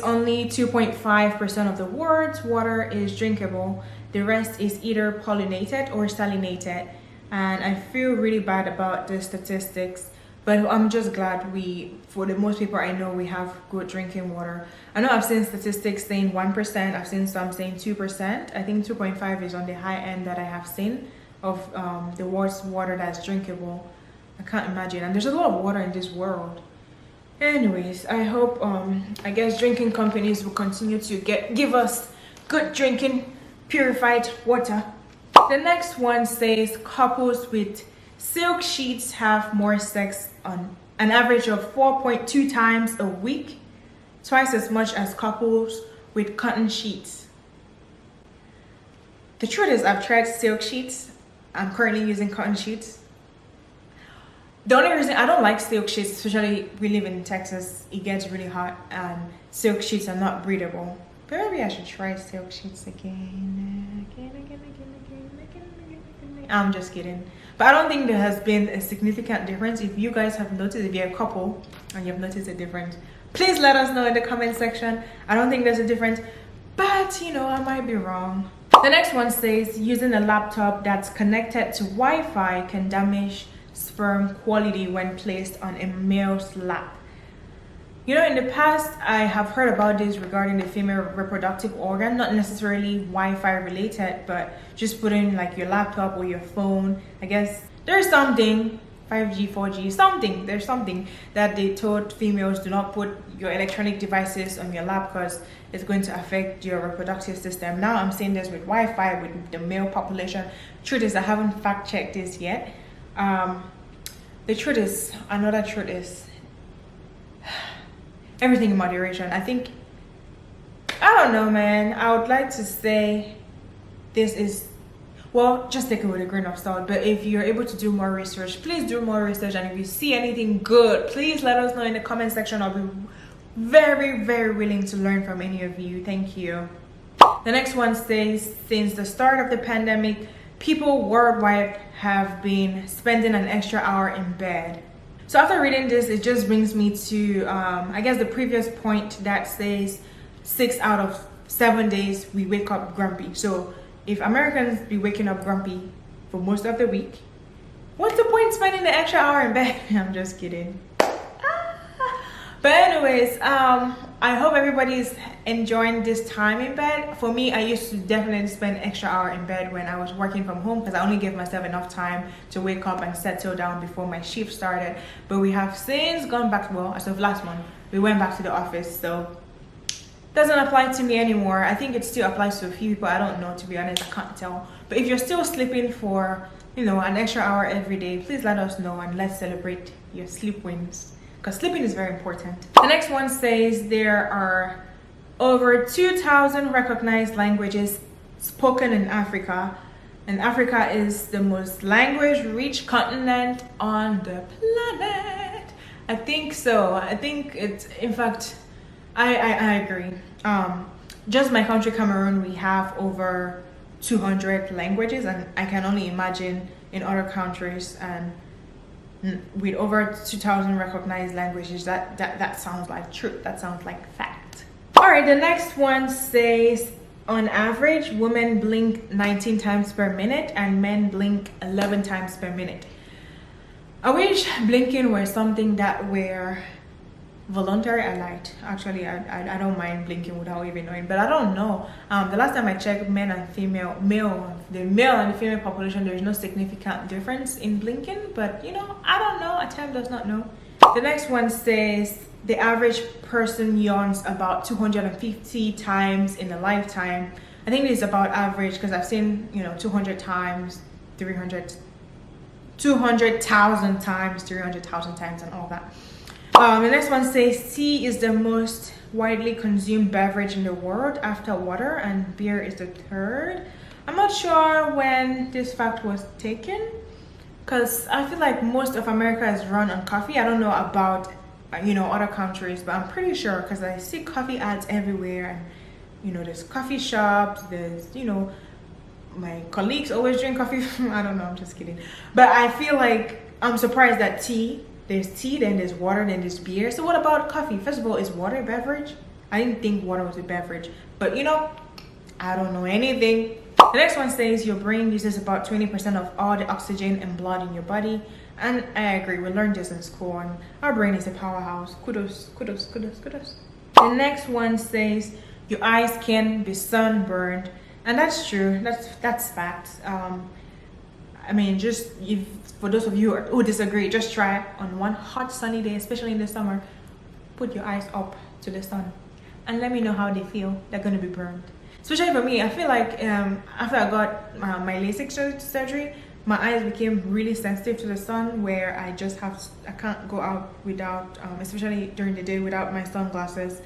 only 2.5% of the world's water is drinkable. The rest is either pollinated or salinated. And I feel really bad about the statistics, but I'm just glad for the most people I know, we have good drinking water. I know I've seen statistics saying 1%, I've seen some saying 2%. I think 2.5 is on the high end that I have seen of the world's water that's drinkable. I can't imagine, and there's a lot of water in this world. Anyways, I hope I guess drinking companies will continue to give us good drinking purified water. The next one says couples with silk sheets have more sex on an average of 4.2 times a week, twice as much as couples with cotton sheets. The truth is, I've tried silk sheets. I'm currently using cotton sheets. The only reason I don't like silk sheets, especially we live in Texas, it gets really hot and silk sheets are not breathable. But maybe I should try silk sheets again. I'm just kidding. But I don't think there has been a significant difference. If you guys have noticed, if you're a couple and you've noticed a difference, please let us know in the comment section. I don't think there's a difference, but you know, I might be wrong. The next one says using a laptop that's connected to Wi-Fi can damage sperm quality when placed on a male's lap. You know, in the past, I have heard about this regarding the female reproductive organ, not necessarily Wi-Fi related, but just putting like your laptop or your phone. I guess there's something, 5G, 4G, something, there's something that they told females, do not put your electronic devices on your lap because it's going to affect your reproductive system. Now I'm seeing this with Wi-Fi, with the male population. Truth is, I haven't fact checked this yet. The truth is, another truth is, everything in moderation. I think, I don't know, man. I would like to say this is, well, just take it with a grain of salt. But if you're able to do more research, please do more research. And if you see anything good, please let us know in the comment section. I'll be very, very willing to learn from any of you. Thank you. The next one says, since the start of the pandemic, people worldwide have been spending an extra hour in bed. So after reading this, it just brings me to, I guess, the previous point that says 6 out of 7 days we wake up grumpy. So if Americans be waking up grumpy for most of the week, what's the point spending the extra hour in bed? I'm just kidding. But anyways, I hope everybody's enjoying this time in bed. For me, I used to definitely spend an extra hour in bed when I was working from home because I only gave myself enough time to wake up and settle down before my shift started. But we have since gone back, well, as of last month, we went back to the office, so doesn't apply to me anymore. I think it still applies to a few people. I don't know, to be honest, I can't tell. But if you're still sleeping for, you know, an extra hour every day, please let us know and let's celebrate your sleep wins, because sleeping is very important. The next one says there are over 2,000 recognized languages spoken in Africa, and Africa is the most language-rich continent on the planet. I think so. I think it's, in fact, I agree. Just my country, Cameroon, we have over 200 languages, and I can only imagine in other countries, and with over 2,000 recognized languages, that sounds like truth. That sounds like fact. All right, the next one says, on average, women blink 19 times per minute and men blink 11 times per minute. I wish blinking were something that were voluntary. I lied. Actually, I don't mind blinking without even knowing, but I don't know. The last time I checked, the male and the female population, there's no significant difference in blinking, but you know, I don't know. A time does not know. The next one says the average person yawns about 250 times in a lifetime. I think it's about average because I've seen, you know, 200 times, 200,000 times, 300,000 times, and all that. The next one says tea is the most widely consumed beverage in the world after water, and beer is the third. I'm not sure when this fact was taken because I feel like most of America is run on coffee. I don't know about, you know, other countries, but I'm pretty sure because I see coffee ads everywhere, and you know, there's coffee shops, there's, you know, my colleagues always drink coffee. I don't know, I'm just kidding. But I feel like I'm surprised that there's tea, then there's water, then there's beer. So what about coffee? First of all, is water a beverage? I didn't think water was a beverage, but you know, I don't know anything. The next one says your brain uses about 20% of all the oxygen and blood in your body. And I agree, we learned this in school, and our brain is a powerhouse. Kudos, kudos, kudos, kudos. The next one says your eyes can be sunburned, and that's true. That's fact. I mean, just if for those of you who disagree, just try it on one hot sunny day, especially in the summer. Put your eyes up to the sun, and let me know how they feel. They're gonna be burned. Especially for me, I feel like after I got my LASIK surgery, my eyes became really sensitive to the sun, where I can't go out without, especially during the day, without my sunglasses.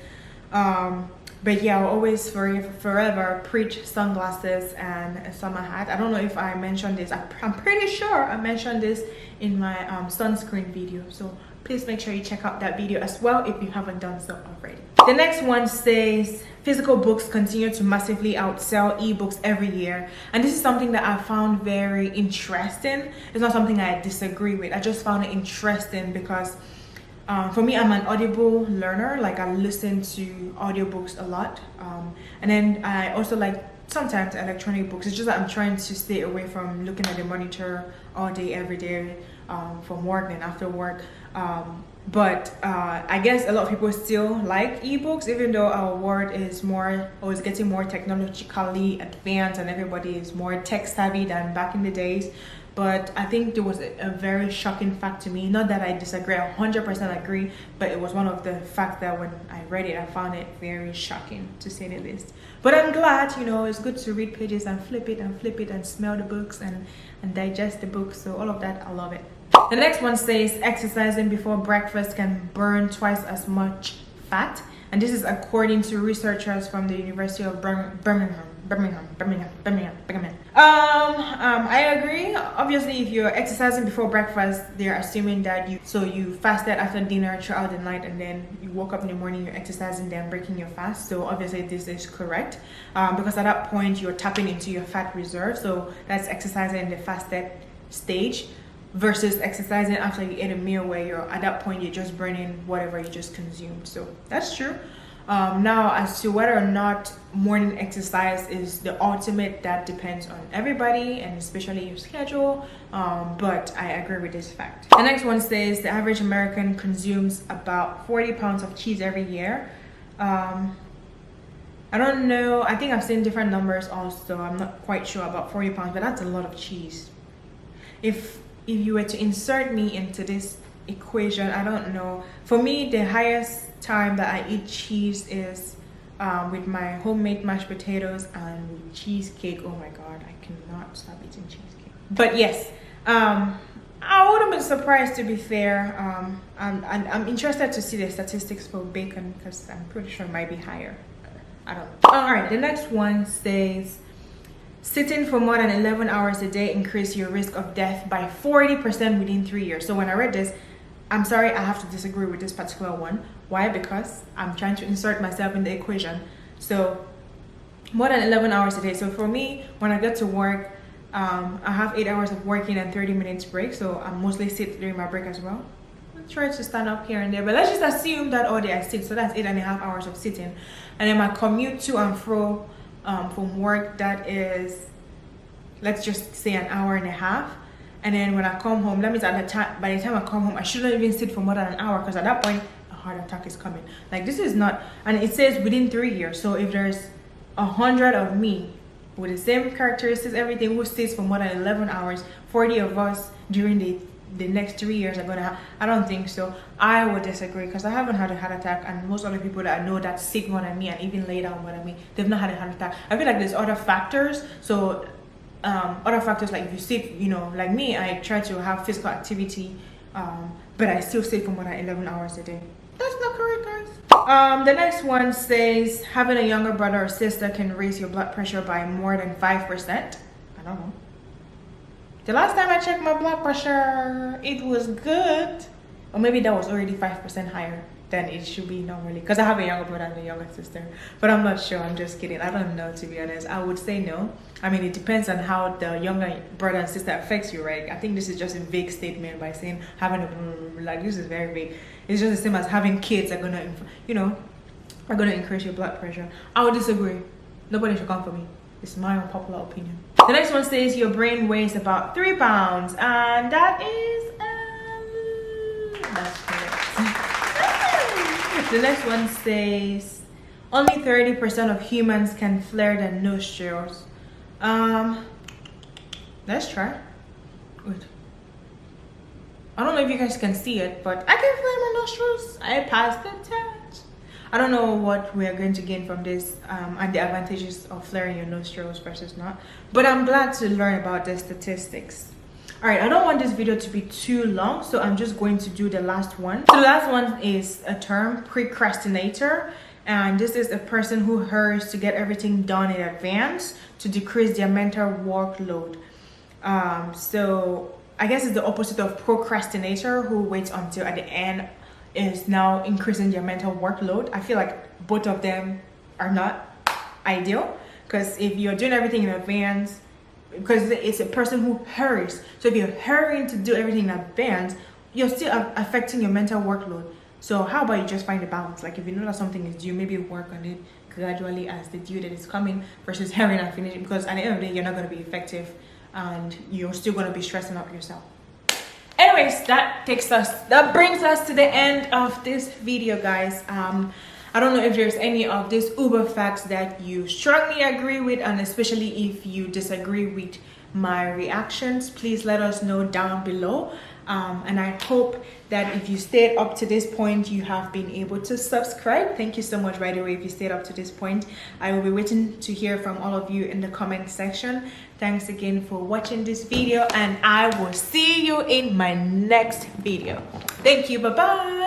But yeah, I'll always forever preach sunglasses and a summer hat. I don't know if I mentioned this. I'm pretty sure I mentioned this in my sunscreen video. So please make sure you check out that video as well if you haven't done so already. The next one says physical books continue to massively outsell ebooks every year. And this is something that I found very interesting. It's not something I disagree with. I just found it interesting because for me, I'm an Audible learner. Like, I listen to audiobooks a lot. And then I also like sometimes electronic books. It's just that I'm trying to stay away from looking at the monitor all day, every day, from work and after work. But I guess a lot of people still like ebooks, even though our world is getting more technologically advanced and everybody is more tech savvy than back in the days. But I think there was a very shocking fact to me. Not that I disagree, I 100% agree, but it was one of the facts that when I read it, I found it very shocking, to say the least. But I'm glad, you know, it's good to read pages and flip it and smell the books and digest the books. So all of that, I love it. The next one says exercising before breakfast can burn twice as much fat. And this is according to researchers from the University of Birmingham. I agree. Obviously, if you're exercising before breakfast, they're assuming that you fasted after dinner throughout the night, and then you woke up in the morning, you're exercising, then breaking your fast. So obviously this is correct, because at that point you're tapping into your fat reserve. So that's exercising in the fasted stage versus exercising after you ate a meal, where you're at that point you're just burning whatever you just consumed. So that's true. Now, as to whether or not morning exercise is the ultimate, that depends on everybody and especially your schedule, but I agree with this fact. The next one says the average American consumes about 40 pounds of cheese every year. I don't know, I think I've seen different numbers also. I'm not quite sure about 40 pounds, but that's a lot of cheese. If you were to insert me into this equation, I don't know. For me, the highest time that I eat cheese is with my homemade mashed potatoes and with cheesecake. Oh my god, I cannot stop eating cheesecake. But yes, I wouldn't be surprised, to be fair. I'm interested to see the statistics for bacon, because I'm pretty sure it might be higher. I don't know. All right, the next one says sitting for more than 11 hours a day increase your risk of death by 40% within 3 years. So when I read this, I'm sorry, I have to disagree with this particular one. Why? Because I'm trying to insert myself in the equation. So more than 11 hours a day. So for me, when I get to work, I have 8 hours of working and 30 minutes break. So I mostly sit during my break as well. I try to stand up here and there, but let's just assume that all day I sit. So that's 8.5 hours of sitting. And then my commute to and fro from work, that is, let's just say, an hour and a half. And then when I come home, that means by the time I come home, I shouldn't even sit for more than an hour, because at that point a heart attack is coming. Like, this is not, and it says within 3 years. So if there's 100 of me with the same characteristics, everything, who sits for more than 11 hours, 40 of us during the next 3 years are gonna have, I don't think so. I would disagree, because I haven't had a heart attack, and most other people that I know that sit more than me and even lay down more than me, they've not had a heart attack. I feel like there's other factors. So other factors, like if you sit, you know, like me, I try to have physical activity, but I still sit for more than 11 hours a day. That's not correct, guys. The next one says having a younger brother or sister can raise your blood pressure by more than 5%. I don't know. The last time I checked my blood pressure, it was good. Or maybe that was already 5% higher than it should be normally, because I have a younger brother and a younger sister. But I'm not sure, I'm just kidding. I don't know, to be honest. I would say no. I mean, it depends on how the younger brother and sister affects you, right? I think this is just a vague statement by saying having a, like, this is very vague. It's just the same as having kids are gonna, you know, are going to increase your blood pressure. I would disagree. Nobody should come for me. It's my unpopular opinion. The next one says your brain weighs about 3 pounds, and that is that's correct. The next one says only 30% of humans can flare their nostrils. Let's try. Wait. I don't know if you guys can see it, but I can flare my nostrils. I passed the test. I don't know what we are going to gain from this and the advantages of flaring your nostrils versus not, but I'm glad to learn about the statistics. All right, I don't want this video to be too long, so I'm just going to do the last one. So the last one is a term, procrastinator, and this is a person who hurries to get everything done in advance to decrease their mental workload. So I guess it's the opposite of procrastinator, who waits until at the end is now increasing their mental workload. I feel like both of them are not ideal, because if you're doing everything in advance, because it's a person who hurries, so if you're hurrying to do everything in advance, you're still affecting your mental workload. So how about you just find a balance? Like if you know that something is due, maybe work on it gradually as the due date is coming versus hurrying and finishing, because at the end of the day you're not going to be effective and you're still going to be stressing out yourself. Anyways, that brings us to the end of this video, guys. I don't know if there's any of these UberFacts that you strongly agree with, and especially if you disagree with my reactions, please let us know down below. And I hope that if you stayed up to this point, you have been able to subscribe. Thank you so much, by the way, if you stayed up to this point. I will be waiting to hear from all of you in the comment section. Thanks again for watching this video, and I will see you in my next video. Thank you. Bye-bye.